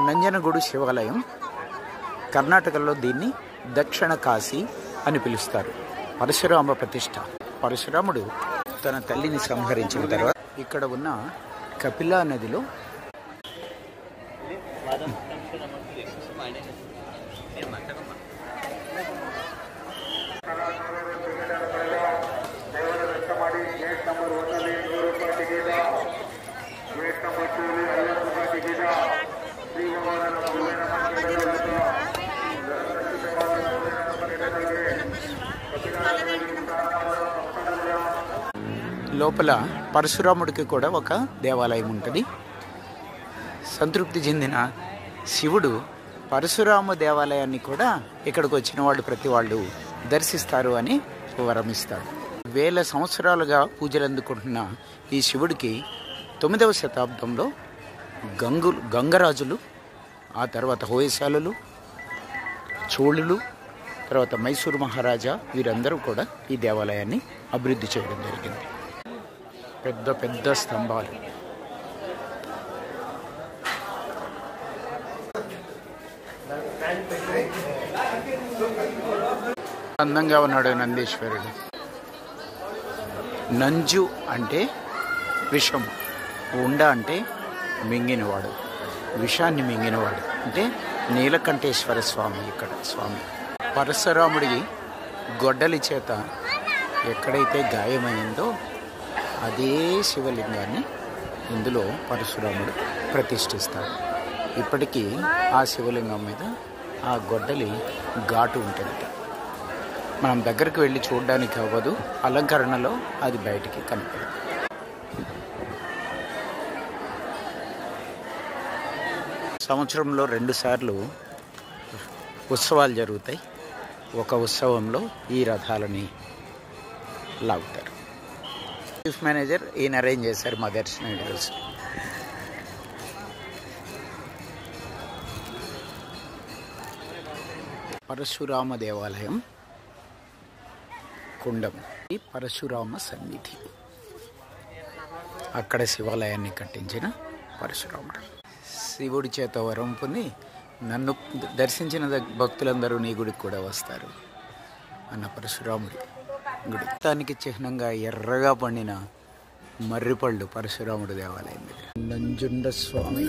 నంజనగూడు శివాలయం కర్ణాటకలో దీన్ని దక్షిణ కాశీ అని పిలుస్తారు. పరశురామ ప్రతిష్ఠ. పరశురాముడు తన తల్లిని సంహరించిన తర్వాత ఇక్కడ ఉన్న కపిలా నదిలో లోపల పరశురాముడికి కూడా ఒక దేవాలయం ఉంటుంది. సంతృప్తి చెందిన శివుడు పరశురామ దేవాలయాన్ని కూడా ఇక్కడికి వచ్చిన వాళ్ళు ప్రతి వాళ్ళు దర్శిస్తారు అని వరమిస్తాడు. వేల సంవత్సరాలుగా పూజలు అందుకుంటున్న ఈ శివుడికి 9వ శతాబ్దంలో గంగరాజులు, ఆ తర్వాత హోయసాలలు, చోళులు, తర్వాత మైసూరు మహారాజా వీరందరూ కూడా ఈ దేవాలయాన్ని అభివృద్ధి చేయడం జరిగింది. పెద్ద పెద్ద స్తంభాలు. అందంగా ఉన్నాడు నందీశ్వరుడు. నంజు అంటే విషం, ఉండ అంటే మింగినవాడు, విషాన్ని మింగినవాడు అంటే నీలకంఠేశ్వర స్వామి. ఇక్కడ స్వామి పరశురాముడి గొడ్డలి చేత ఎక్కడైతే గాయమైందో అదే శివలింగాన్ని ఇందులో పరశురాముడు ప్రతిష్ఠిస్తాడు. ఇప్పటికీ ఆ శివలింగం మీద ఆ గొడ్డలి ఘాటు ఉంటుంది. మనం దగ్గరికి వెళ్ళి చూడడానికి అవ్వదు, అలంకరణలో అది బయటికి కనపడదు. సంవత్సరంలో 2 సార్లు ఉత్సవాలు జరుగుతాయి. ఒక ఉత్సవంలో ఈ రథాలని లాగుతారు. చీఫ్ మేనేజర్ ఈయన అరేంజ్ చేశారు మా దర్శనం తెలుసు. పరశురామ దేవాలయం కుండం, ఈ పరశురామ సన్నిధి. అక్కడ శివాలయాన్ని కట్టించిన పరశురాముడు. శివుడి చేత వరం పొంది నన్ను దర్శించిన భక్తులందరూ నీ గుడికి కూడా వస్తారు అన్న పరశురాముడి గుడి. దానికి చిహ్నంగా ఎర్రగా పండిన మర్రిపళ్ళు పరశురాముడు దేవాలయం దగ్గర. నంజుండ స్వామి